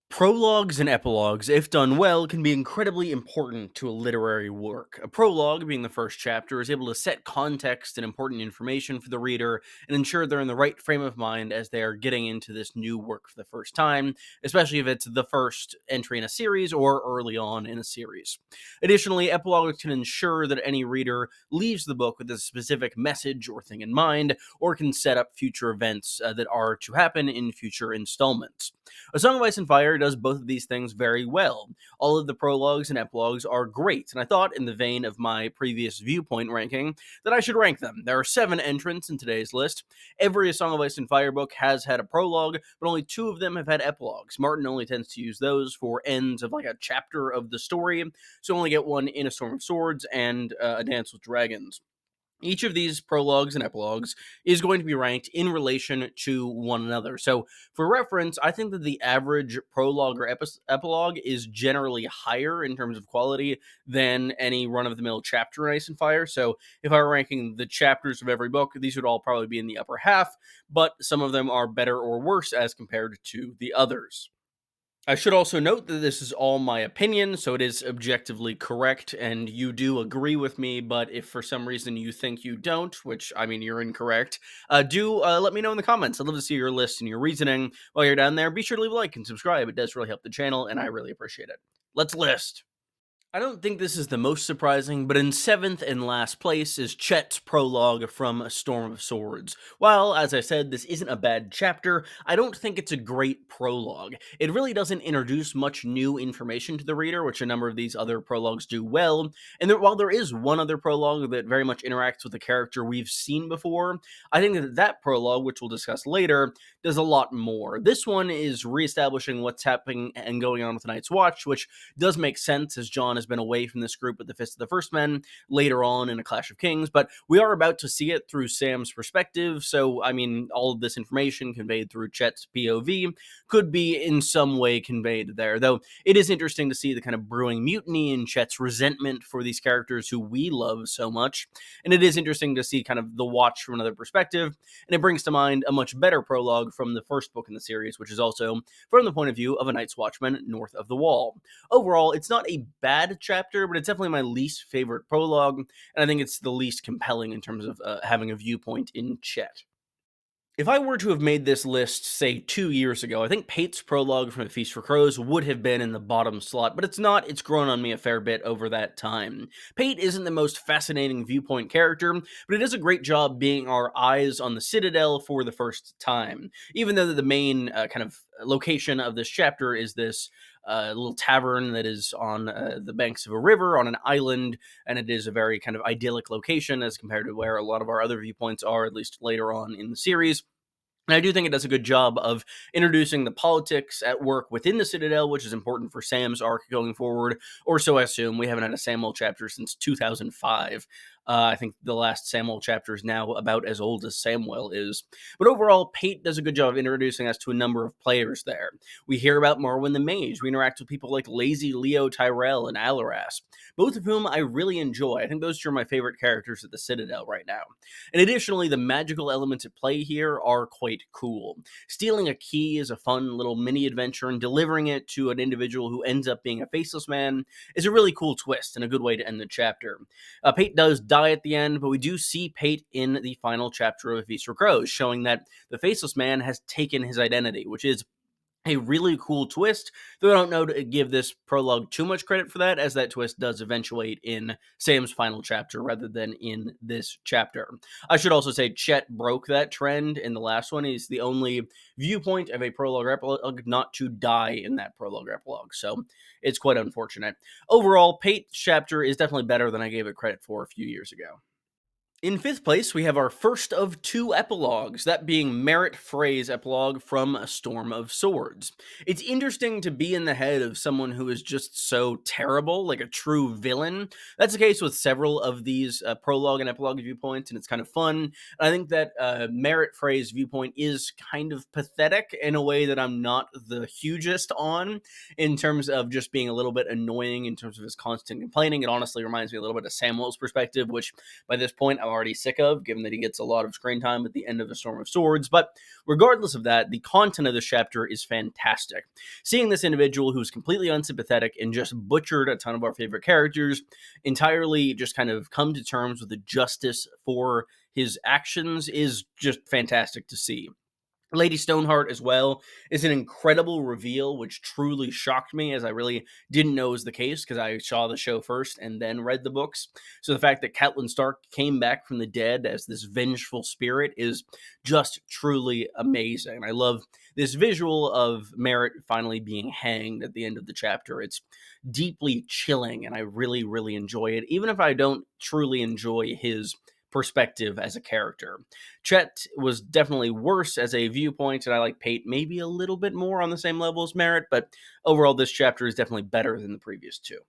Prologues and epilogues, if done well, can be incredibly important to a literary work. A prologue, being the first chapter, is able to set context and important information for the reader and ensure they're in the right frame of mind as they are getting into this new work for the first time, especially if it's the first entry in a series or early on in a series. Additionally, epilogues can ensure that any reader leaves the book with a specific message or thing in mind, or can set up future events that are to happen in future installments. A Song of Ice and Fire does both of these things very well. All of the prologues and epilogues are great, and I thought, in the vein of my previous viewpoint ranking, that I should rank them. There are 7 entrants in today's list. Every A Song of Ice and Fire book has had a prologue, but only 2 of them have had epilogues. Martin only tends to use those for ends of like a chapter of the story, so only get one in A Storm of Swords and A Dance with Dragons. Each of these prologues and epilogues is going to be ranked in relation to one another. So, for reference, I think that the average prologue or epilogue is generally higher in terms of quality than any run of the mill chapter in Ice and Fire. So, if I were ranking the chapters of every book, these would all probably be in the upper half, but some of them are better or worse as compared to the others. I should also note that this is all my opinion, so it is objectively correct, and you do agree with me, but if for some reason you think you don't, which, I mean, you're incorrect, do let me know in the comments. I'd love to see your list and your reasoning. While you're down there, be sure to leave a like and subscribe. It does really help the channel, and I really appreciate it. Let's list. I don't think this is the most surprising, but in 7th and last place is Chet's prologue from A Storm of Swords. While, as I said, this isn't a bad chapter, I don't think it's a great prologue. It really doesn't introduce much new information to the reader, which a number of these other prologues do well, and while there is one other prologue that very much interacts with a character we've seen before, I think that prologue, which we'll discuss later, does a lot more. This one is reestablishing what's happening and going on with Night's Watch, which does make sense as Jon has been away from this group with the Fist of the First Men later on in A Clash of Kings, but we are about to see it through Sam's perspective, so, I mean, all of this information conveyed through Chet's POV could be in some way conveyed there, though it is interesting to see the kind of brewing mutiny and Chet's resentment for these characters who we love so much, and it is interesting to see kind of the Watch from another perspective, and it brings to mind a much better prologue from the first book in the series, which is also from the point of view of a Night's Watchman north of the Wall. Overall, it's not a bad chapter, but it's definitely my least favorite prologue, and I think it's the least compelling in terms of having a viewpoint in Chet. If I were to have made this list, say, 2 years ago, I think Pate's prologue from A Feast for Crows would have been in the bottom slot, but it's not. It's grown on me a fair bit over that time. Pate isn't the most fascinating viewpoint character, but it does a great job being our eyes on the Citadel for the first time, even though the main kind of location of this chapter is this little tavern that is on the banks of a river on an island, and it is a very kind of idyllic location as compared to where a lot of our other viewpoints are, at least later on in the series. And I do think it does a good job of introducing the politics at work within the Citadel, which is important for Sam's arc going forward, or so I assume. We haven't had a Samwell chapter since 2005. I think the last Samwell chapter is now about as old as Samwell is. But overall, Pate does a good job of introducing us to a number of players there. We hear about Morwen the Mage. We interact with people like Lazy Leo Tyrell and Alaras, both of whom I really enjoy. I think those two are my favorite characters at the Citadel right now. And additionally, the magical elements at play here are quite cool. Stealing a key is a fun little mini adventure, and delivering it to an individual who ends up being a faceless man is a really cool twist and a good way to end the chapter. Pate does die at the end, but we do see Pate in the final chapter of A Feast for Crows, showing that the faceless man has taken his identity, which is a really cool twist, though I don't know to give this prologue too much credit for that, as that twist does eventuate in Sam's final chapter rather than in this chapter. I should also say Chet broke that trend in the last one. He's the only viewpoint of a prologue or epilogue not to die in that prologue or epilogue, so it's quite unfortunate. Overall, Pate's chapter is definitely better than I gave it credit for a few years ago. In 5th place, we have our first of 2 epilogues, that being Merritt Frey's epilogue from A Storm of Swords. It's interesting to be in the head of someone who is just so terrible, like a true villain. That's the case with several of these prologue and epilogue viewpoints, and it's kind of fun. I think that Merritt Frey's viewpoint is kind of pathetic in a way that I'm not the hugest on, in terms of just being a little bit annoying in terms of his constant complaining. It honestly reminds me a little bit of Samwell's perspective, which by this point I already sick of, given that he gets a lot of screen time at the end of A Storm of Swords. But regardless of that, the content of this chapter is fantastic. Seeing this individual who's completely unsympathetic and just butchered a ton of our favorite characters, entirely just kind of come to terms with the justice for his actions, is just fantastic to see. Lady Stoneheart as well is an incredible reveal, which truly shocked me, as I really didn't know was the case because I saw the show first and then read the books. So the fact that Catelyn Stark came back from the dead as this vengeful spirit is just truly amazing. I love this visual of Merritt finally being hanged at the end of the chapter. It's deeply chilling, and I really, really enjoy it, even if I don't truly enjoy his perspective as a character. Chet was definitely worse as a viewpoint, and I like Pate maybe a little bit more on the same level as Merritt, but overall, this chapter is definitely better than the previous two.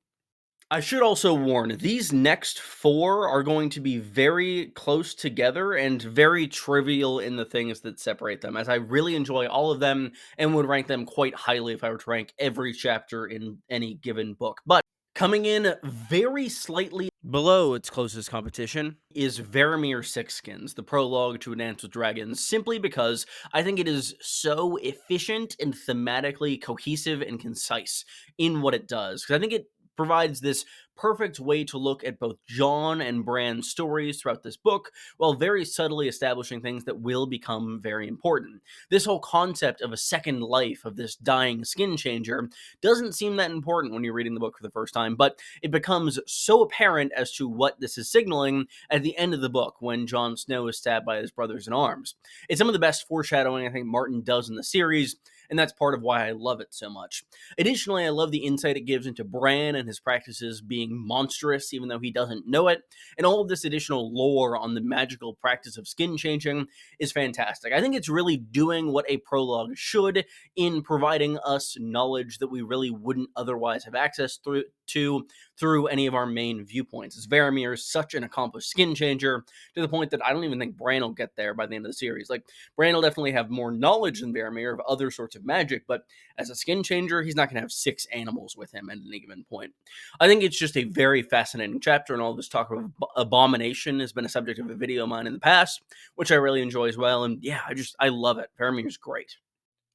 I should also warn, these next four are going to be very close together and very trivial in the things that separate them, as I really enjoy all of them and would rank them quite highly if I were to rank every chapter in any given book. But coming in very slightly below its closest competition is Varamir Sixskins, the prologue to A Dance with Dragons, simply because I think it is so efficient and thematically cohesive and concise in what it does. Because I think it provides this perfect way to look at both Jon and Bran's stories throughout this book, while very subtly establishing things that will become very important. This whole concept of a second life of this dying skin changer doesn't seem that important when you're reading the book for the first time, but it becomes so apparent as to what this is signaling at the end of the book when Jon Snow is stabbed by his brothers in arms. It's some of the best foreshadowing I think Martin does in the series, and that's part of why I love it so much. Additionally, I love the insight it gives into Bran and his practices being monstrous, even though he doesn't know it, and all of this additional lore on the magical practice of skin changing is fantastic. I think it's really doing what a prologue should in providing us knowledge that we really wouldn't otherwise have access through any of our main viewpoints. As Varamir is such an accomplished skin changer to the point that I don't even think Bran will get there by the end of the series. Like, Bran will definitely have more knowledge than Varamir of other sorts of magic, but as a skin changer, he's not going to have 6 animals with him at any given point. I think it's just a very fascinating chapter, and all this talk of abomination has been a subject of a video of mine in the past, which I really enjoy as well, and yeah, I love it. Varamir's great.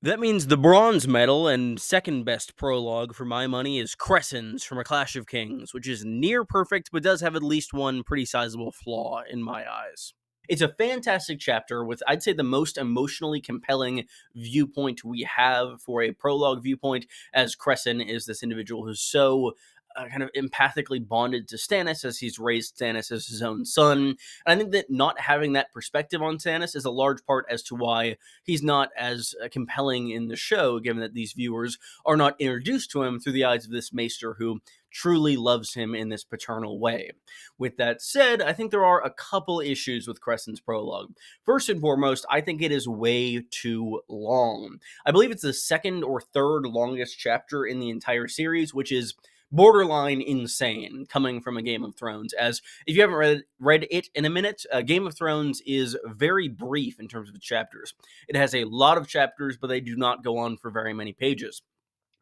That means the bronze medal and second best prologue for my money is Crescens from A Clash of Kings, which is near perfect but does have at least one pretty sizable flaw in my eyes. It's a fantastic chapter with, I'd say, the most emotionally compelling viewpoint we have for a prologue viewpoint, as Crescen is this individual who's so kind of empathically bonded to Stannis, as he's raised Stannis as his own son. And I think that not having that perspective on Stannis is a large part as to why he's not as compelling in the show, given that these viewers are not introduced to him through the eyes of this maester who truly loves him in this paternal way. With that said, I think there are a couple issues with Crescen's prologue. First and foremost, I think it is way too long. I believe it's the second or third longest chapter in the entire series, which is borderline insane coming from a Game of Thrones. As if you haven't read it in a minute, Game of Thrones is very brief in terms of its chapters. It has a lot of chapters, but they do not go on for very many pages.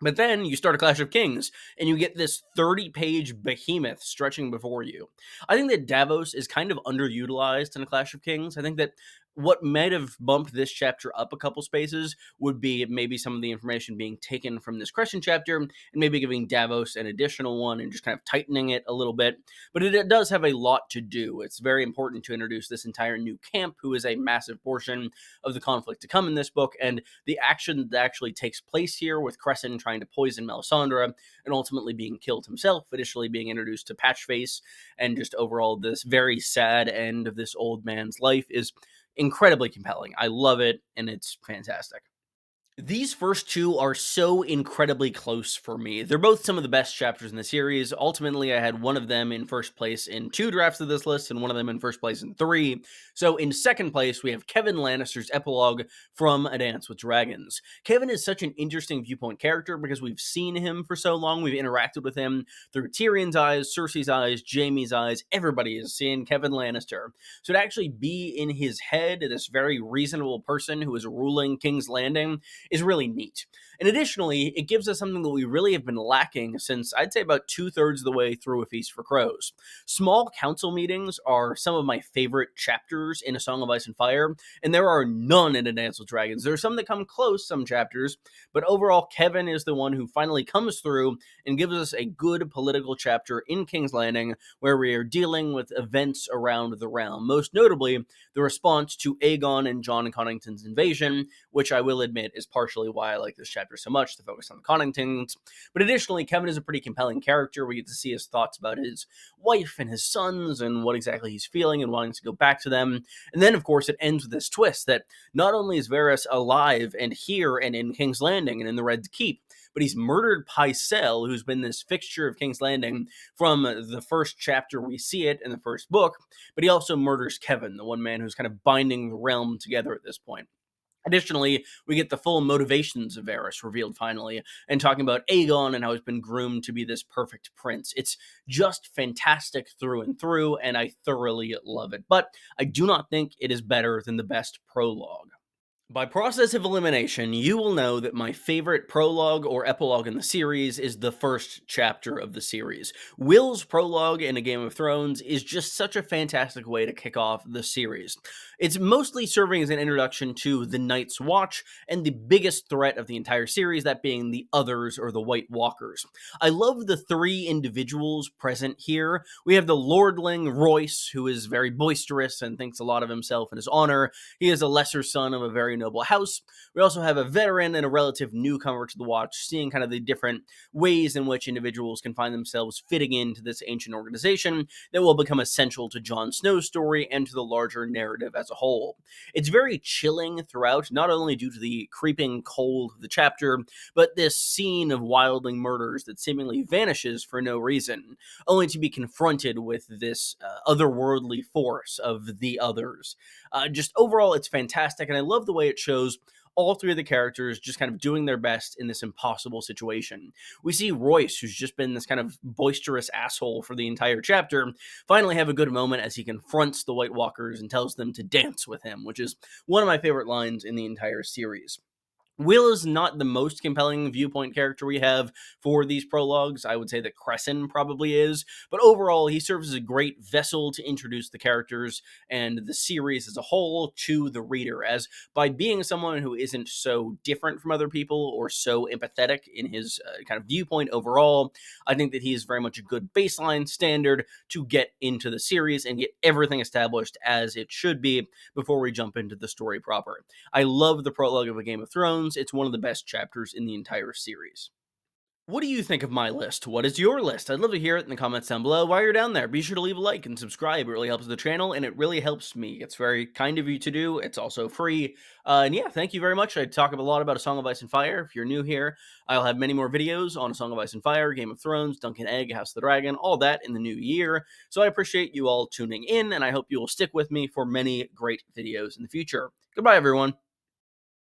But then you start A Clash of Kings, and you get this 30-page behemoth stretching before you. I think that Davos is kind of underutilized in A Clash of Kings. I think that what might have bumped this chapter up a couple spaces would be maybe some of the information being taken from this Crescent chapter, and maybe giving Davos an additional one and just kind of tightening it a little bit. But it does have a lot to do. It's very important to introduce this entire new camp, who is a massive portion of the conflict to come in this book, and the action that actually takes place here with Crescent trying to poison Melisandre and ultimately being killed himself, additionally being introduced to Patchface, and just overall this very sad end of this old man's life is incredibly compelling. I love it, and it's fantastic. These first two are so incredibly close for me. They're both some of the best chapters in the series. Ultimately, I had one of them in first place in 2 drafts of this list, and one of them in first place in 3. So in second place, we have Kevan Lannister's epilogue from A Dance with Dragons. Kevan is such an interesting viewpoint character because we've seen him for so long. We've interacted with him through Tyrion's eyes, Cersei's eyes, Jaime's eyes. Everybody is seeing Kevan Lannister. So to actually be in his head, this very reasonable person who is ruling King's Landing, is really neat. And additionally, it gives us something that we really have been lacking since I'd say about 2/3 of the way through A Feast for Crows. Small council meetings are some of my favorite chapters in A Song of Ice and Fire, and there are none in A Dance with Dragons. There are some that come close, some chapters, but overall, Kevin is the one who finally comes through and gives us a good political chapter in King's Landing where we are dealing with events around the realm, most notably the response to Aegon and John Connington's invasion, which I will admit is partially why I like this chapter so much, to focus on the Conningtons. But additionally, Kevin is a pretty compelling character. We get to see his thoughts about his wife and his sons and what exactly he's feeling and wanting to go back to them. And then, of course, it ends with this twist that not only is Varys alive and here and in King's Landing and in the Red Keep, but he's murdered Pycelle, who's been this fixture of King's Landing from the first chapter we see it in the first book, but he also murders Kevin, the one man who's kind of binding the realm together at this point. Additionally, we get the full motivations of Varys revealed finally, and talking about Aegon and how he's been groomed to be this perfect prince. It's just fantastic through and through, and I thoroughly love it. But I do not think it is better than the best prologue. By process of elimination, you will know that my favorite prologue or epilogue in the series is the first chapter of the series. Will's prologue in A Game of Thrones is just such a fantastic way to kick off the series. It's mostly serving as an introduction to the Night's Watch and the biggest threat of the entire series, that being the Others or the White Walkers. I love the three individuals present here. We have the lordling Royce, who is very boisterous and thinks a lot of himself and his honor. He is a lesser son of a very noble house. We also have a veteran and a relative newcomer to the Watch, seeing kind of the different ways in which individuals can find themselves fitting into this ancient organization that will become essential to Jon Snow's story and to the larger narrative as a whole. It's very chilling throughout, not only due to the creeping cold of the chapter, but this scene of wildling murders that seemingly vanishes for no reason, only to be confronted with this otherworldly force of the Others. Just overall, it's fantastic, and I love the way it shows all three of the characters just kind of doing their best in this impossible situation. We see Royce, who's just been this kind of boisterous asshole for the entire chapter, finally have a good moment as he confronts the White Walkers and tells them to dance with him, which is one of my favorite lines in the entire series. Will is not the most compelling viewpoint character we have for these prologues. I would say that Crescent probably is, but overall, he serves as a great vessel to introduce the characters and the series as a whole to the reader, as by being someone who isn't so different from other people or so empathetic in his kind of viewpoint overall, I think that he is very much a good baseline standard to get into the series and get everything established as it should be before we jump into the story proper. I love the prologue of A Game of Thrones. It's one of the best chapters in the entire series. What do you think of my list? What is your list? I'd love to hear it in the comments down below. While you're down there, be sure to leave a like and subscribe. It really helps the channel, and it really helps me. It's very kind of you to do. It's also free. And yeah, thank you very much. I talk a lot about A Song of Ice and Fire. If you're new here, I'll have many more videos on A Song of Ice and Fire, Game of Thrones, Duncan Egg, House of the Dragon, all that in the new year. So I appreciate you all tuning in, and I hope you will stick with me for many great videos in the future. Goodbye, everyone.